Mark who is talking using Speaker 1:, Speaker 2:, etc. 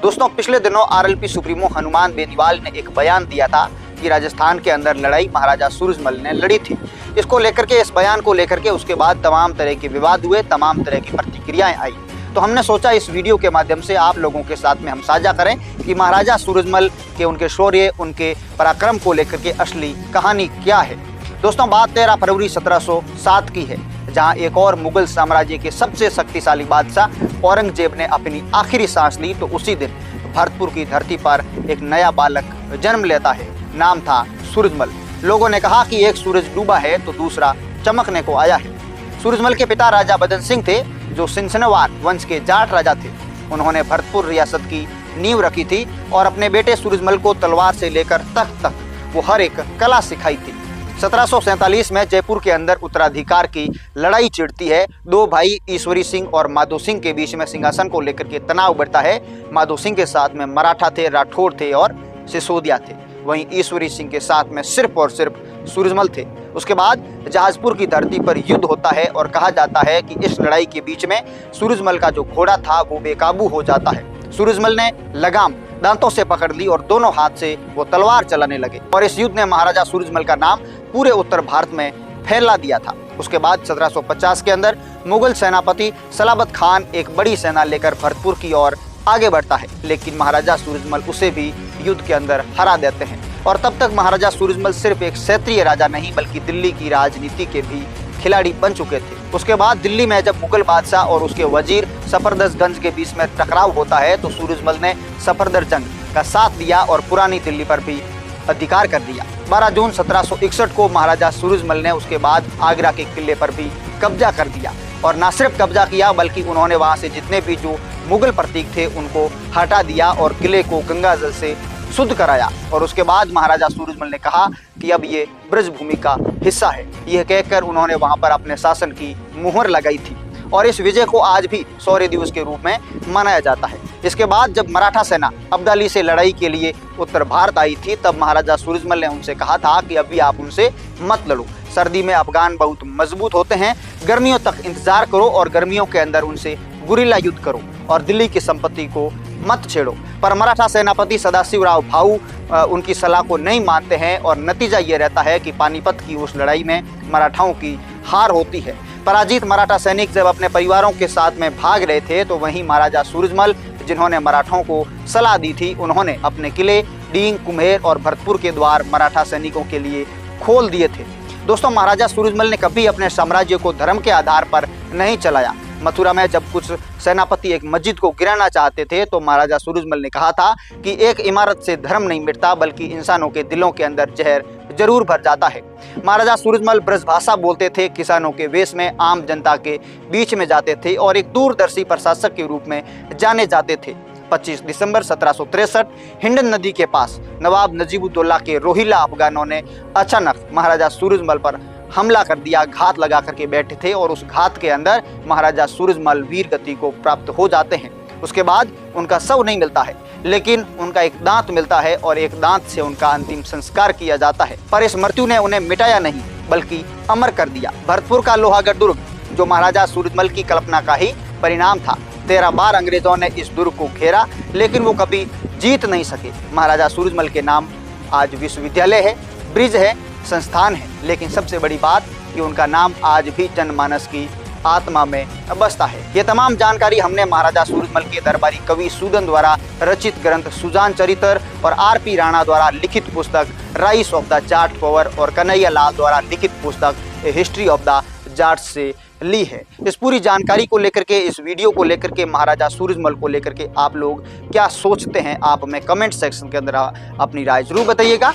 Speaker 1: दोस्तों, पिछले दिनों आरएलपी सुप्रीमो हनुमान बेनीवाल ने एक बयान दिया था कि राजस्थान के अंदर लड़ाई महाराजा सूरजमल ने लड़ी थी। इसको लेकर के, इस बयान को लेकर के उसके बाद तमाम तरह के विवाद हुए, तमाम तरह की प्रतिक्रियाएं आई। तो हमने सोचा इस वीडियो के माध्यम से आप लोगों के साथ में हम साझा करें कि महाराजा सूरजमल के उनके शौर्य, उनके पराक्रम को लेकर के असली कहानी क्या है। दोस्तों, बात 13 फरवरी 1707 की है, जहां एक और मुगल साम्राज्य के सबसे शक्तिशाली बादशाह औरंगजेब ने अपनी आखिरी सांस ली। तो उसी दिन भरतपुर की धरती पर एक नया बालक जन्म लेता है। नाम था सूरजमल। लोगों ने कहा कि एक सूरज डूबा है तो दूसरा चमकने को आया है। सूरजमल के पिता राजा बदन सिंह थे, जो सिंसनवार वंश के जाट राजा थे। उन्होंने भरतपुर रियासत की नींव रखी थी और अपने बेटे सूरजमल को तलवार से लेकर तख्त तक वो हर एक कला सिखाई थी। 1747 में जयपुर के अंदर उत्तराधिकार की लड़ाई छिड़ती है। दो भाई ईश्वरी सिंह और माधो सिंह के बीच में सिंहासन को लेकर के तनाव बढ़ता है। माधो सिंह के साथ में मराठा थे, राठौड़ थे और सिसोदिया थे। वहीं ईश्वरी सिंह के साथ में सिर्फ और सिर्फ सूरजमल थे। उसके बाद जहाजपुर की धरती पर युद्ध होता है और कहा जाता है कि इस लड़ाई के बीच में सूरजमल का जो घोड़ा था वो बेकाबू हो जाता है। सूरजमल ने लगाम दांतों से पकड़ ली और दोनों हाथ से वो तलवार चलाने लगे और इस युद्ध ने महाराजा सूरजमल का नाम पूरे उत्तर भारत में फैला दिया था। उसके बाद 1750 के अंदर मुगल सेनापति सलाबत खान एक बड़ी सेना लेकर भरतपुर की ओर आगे बढ़ता है, लेकिन महाराजा सूरजमल उसे भी युद्ध के अंदर हरा देते हैं। और तब तक महाराजा सूरजमल सिर्फ एक क्षत्रिय राजा नहीं बल्कि दिल्ली की राजनीति के भी खिलाड़ी बन चुके थे। उसके बाद दिल्ली में जब मुगल बादशाह और उसके वजीर सफदरजंग के बीच में टकराव होता है तो सूरजमल ने सफदरजंग का साथ दिया और पुरानी दिल्ली पर भी अधिकार कर दिया। 12 जून 1761 को महाराजा सूरजमल ने उसके बाद आगरा के किले पर भी कब्जा कर दिया और न सिर्फ कब्जा किया बल्कि उन्होंने वहां से जितने भी जो मुगल प्रतीक थे उनको हटा दिया और किले को गंगा जल से शुद्ध कराया। और उसके बाद महाराजा सूरजमल ने कहा कि अब ये ब्रजभूमि का हिस्सा है। यह कहकर उन्होंने वहां पर अपने शासन की मुहर लगाई थी और इस विजय को आज भी शौर्य दिवस के रूप में मनाया जाता है। इसके बाद जब मराठा सेना अब्दाली से लड़ाई के लिए उत्तर भारत आई थी तब महाराजा सूरजमल ने उनसे कहा था कि अभी आप उनसे मत लड़ो। सर्दी में अफगान बहुत मजबूत होते हैं, गर्मियों तक इंतजार करो और गर्मियों के अंदर उनसे गुरिल्ला युद्ध करो और दिल्ली की संपत्ति को मत छेड़ो। पर मराठा सेनापति सदाशिवराव भाऊ उनकी सलाह को नहीं मानते हैं और नतीजा ये रहता है कि पानीपत की उस लड़ाई में मराठाओं की हार होती है। पराजित मराठा सैनिक जब अपने परिवारों के साथ में भाग रहे थे तो वहीं महाराजा सूरजमल, जिन्होंने मराठों को सलाह दी थी, उन्होंने अपने किले डींग, कुम्हेर और भरतपुर के द्वार मराठा सैनिकों के लिए खोल दिए थे। दोस्तों, महाराजा सूरजमल ने कभी अपने साम्राज्य को धर्म के आधार पर नहीं चलाया। मथुरा में जब कुछ सेनापति एक मस्जिद को गिराना चाहते थे तो महाराजा सूरजमल ने कहा था कि एक इमारत से धर्म नहीं मिटता बल्कि इंसानों के दिलों के अंदर जहर जरूर भर जाता है। महाराजा सूरजमल ब्रज भाषा बोलते थे, किसानों के वेश में आम जनता के बीच में जाते थे और एक दूरदर्शी प्रशासक के रूप में जाने जाते थे। 25 दिसंबर 1763 हिंडन नदी के पास नवाब नजीबुद्दौला के रोहिला अफगानों ने अचानक महाराजा सूरजमल पर हमला कर दिया। घात लगा करके बैठे थे और उस घात के अंदर महाराजा सूरजमल वीर गति को प्राप्त हो जाते हैं। उसके बाद उनका शव नहीं मिलता है, लेकिन उनका एक दांत मिलता है और एक दांत से उनका अंतिम संस्कार किया जाता है। पर इस मृत्यु ने उन्हें मिटाया नहीं बल्कि अमर कर दिया। भरतपुर का लोहागढ़ दुर्ग जो महाराजा सूरजमल की कल्पना का ही परिणाम था। 13 बार अंग्रेजों ने इस दुर्ग को घेरा लेकिन वो कभी जीत नहीं सके। महाराजा सूरजमल के नाम आज विश्वविद्यालय है, ब्रिज है, संस्थान है, लेकिन सबसे बड़ी बात कि उनका नाम आज भी जनमानस की आत्मा में बसता है। ये तमाम जानकारी हमने महाराजा सूरजमल के दरबारी कवि सूदन द्वारा रचित ग्रंथ सुजान चरित्र और आर.पी. राणा द्वारा लिखित पुस्तक rice of the Jat power और कन्हैया लाल द्वारा लिखित पुस्तक हिस्ट्री ऑफ द जाट से ली है। इस पूरी जानकारी को लेकर के, इस वीडियो को लेकर के, महाराजा सूरजमल को लेकर के आप लोग क्या सोचते हैं, आप हमें कमेंट सेक्शन के अंदर अपनी राय जरूर बताइएगा।